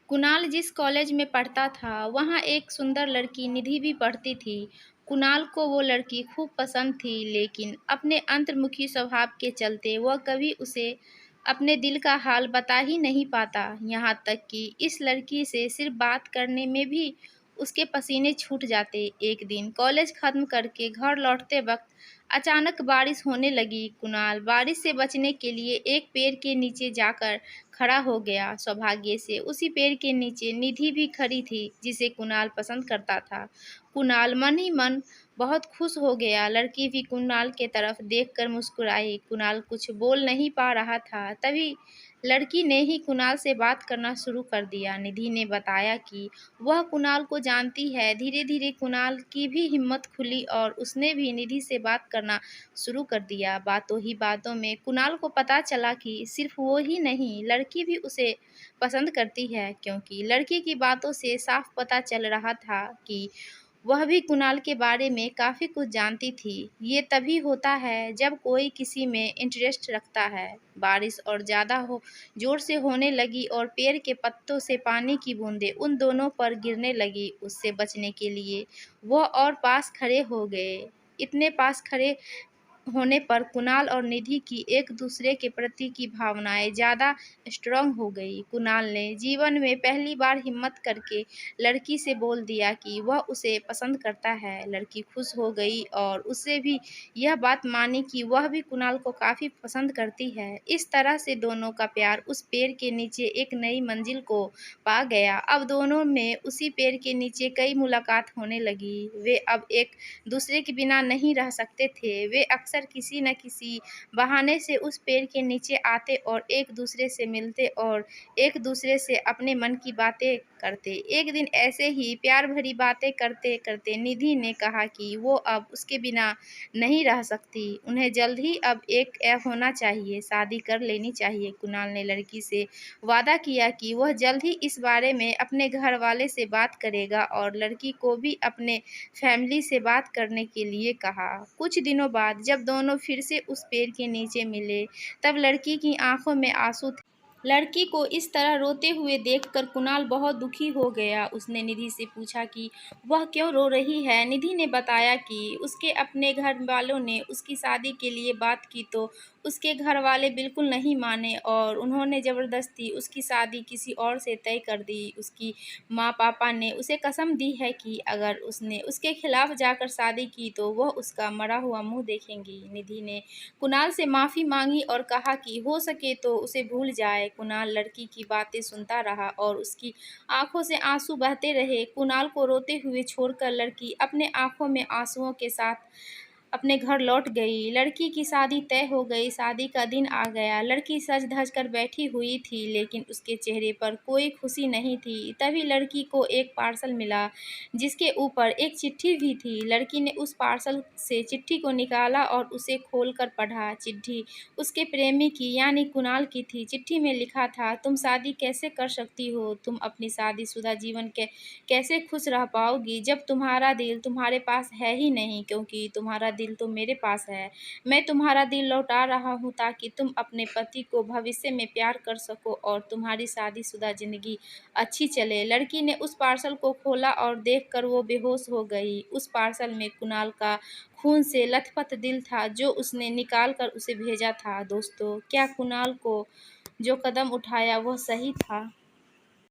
कुणाल जिस कॉलेज में पढ़ता था, वहाँ एक सुंदर लड़की निधि भी पढ़ती थी। कुणाल को वो लड़की खूब पसंद थी, लेकिन अपने अंतर्मुखी स्वभाव के चलते वह कभी उसे अपने दिल का हाल बता ही नहीं पाता। यहाँ तक कि इस लड़की से सिर्फ बात करने में भी उसके पसीने छूट जाते। एक दिन कॉलेज खत्म करके घर लौटते वक्त अचानक बारिश होने लगी। कुणाल बारिश से बचने के लिए एक पेड़ के नीचे जाकर खड़ा हो गया। सौभाग्य से उसी पेड़ के नीचे निधि भी खड़ी थी, जिसे कुणाल पसंद करता था। कुणाल मन ही मन बहुत खुश हो गया। लड़की भी कुणाल के तरफ देखकर मुस्कुराई। कुणाल कुछ बोल नहीं पा रहा था, तभी लड़की ने ही कुणाल से बात करना शुरू कर दिया। निधि ने बताया कि वह कुणाल को जानती है। धीरे धीरे कुणाल की भी हिम्मत खुली और उसने भी निधि से बात करना शुरू कर दिया। बातों ही बातों में कुणाल को पता चला कि सिर्फ वो ही नहीं, लड़की भी उसे पसंद करती है, क्योंकि लड़की की बातों से साफ पता चल रहा था कि वह भी कुणाल के बारे में काफ़ी कुछ जानती थी। ये तभी होता है जब कोई किसी में इंटरेस्ट रखता है। बारिश और ज़्यादा हो जोर से होने लगी और पेड़ के पत्तों से पानी की बूंदें उन दोनों पर गिरने लगी। उससे बचने के लिए वह और पास खड़े हो गए। इतने पास खड़े होने पर कुणाल और निधि की एक दूसरे के प्रति की भावनाएं ज़्यादा स्ट्रांग हो गई। कुणाल ने जीवन में पहली बार हिम्मत करके लड़की से बोल दिया कि वह उसे पसंद करता है। लड़की खुश हो गई और उससे भी यह बात मानी कि वह भी कुणाल को काफ़ी पसंद करती है। इस तरह से दोनों का प्यार उस पेड़ के नीचे एक नई मंजिल को पा गया। अब दोनों में उसी पेड़ के नीचे कई मुलाकात होने लगी। वे अब एक दूसरे के बिना नहीं रह सकते थे। वे अक्सर किसी न किसी बहाने से उस पेड़ के नीचे आते और एक दूसरे से मिलते और एक दूसरे से अपने मन की बातें करते। एक दिन ऐसे ही प्यार भरी बातें करते करते निधि ने कहा कि वो अब उसके बिना नहीं रह सकती। उन्हें जल्द ही अब एक होना चाहिए, शादी कर लेनी चाहिए। कुणाल ने लड़की से वादा किया कि वह जल्द ही इस बारे में अपने घर वाले से बात करेगा और लड़की को भी अपने फैमिली से बात करने के लिए कहा। कुछ दिनों बाद जब दोनों फिर से उस पेड़ के नीचे मिले, तब लड़की की आंखों में आंसू थे। लड़की को इस तरह रोते हुए देखकर कुणाल बहुत दुखी हो गया। उसने निधि से पूछा कि वह क्यों रो रही है। निधि ने बताया कि उसके अपने घर वालों ने उसकी शादी के लिए बात की तो उसके घर वाले बिल्कुल नहीं माने और उन्होंने ज़बरदस्ती उसकी शादी किसी और से तय कर दी। उसकी माँ पापा ने उसे कसम दी है कि अगर उसने उसके खिलाफ जाकर शादी की तो वह उसका मरा हुआ मुंह देखेंगी। निधि ने कुणाल से माफ़ी मांगी और कहा कि हो सके तो उसे भूल जाए। कुणाल लड़की की बातें सुनता रहा और उसकी आंखों से आंसू बहते रहे। कुणाल को रोते हुए छोड़कर लड़की अपने आंखों में आंसुओं के साथ अपने घर लौट गई। लड़की की शादी तय हो गई। शादी का दिन आ गया। लड़की सज धज कर बैठी हुई थी, लेकिन उसके चेहरे पर कोई खुशी नहीं थी। तभी लड़की को एक पार्सल मिला, जिसके ऊपर एक चिट्ठी भी थी। लड़की ने उस पार्सल से चिट्ठी को निकाला और उसे खोलकर पढ़ा। चिट्ठी उसके प्रेमी की यानी कुणाल की थी। चिट्ठी में लिखा था, तुम शादी कैसे कर सकती हो? तुम अपनी शादीशुदा जीवन के कैसे खुश रह पाओगी जब तुम्हारा दिल तुम्हारे पास है ही नहीं, क्योंकि तुम्हारा दिल तो मेरे पास है। मैं तुम्हारा दिल लौटा रहा हूँ ताकि तुम अपने पति को भविष्य में प्यार कर सको और तुम्हारी शादीशुदा जिंदगी अच्छी चले। लड़की ने उस पार्सल को खोला और देखकर वो बेहोश हो गई। उस पार्सल में कुणाल का खून से लथपथ दिल था, जो उसने निकाल कर उसे भेजा था। दोस्तों, क्या कुणाल को जो कदम उठाया वह सही था?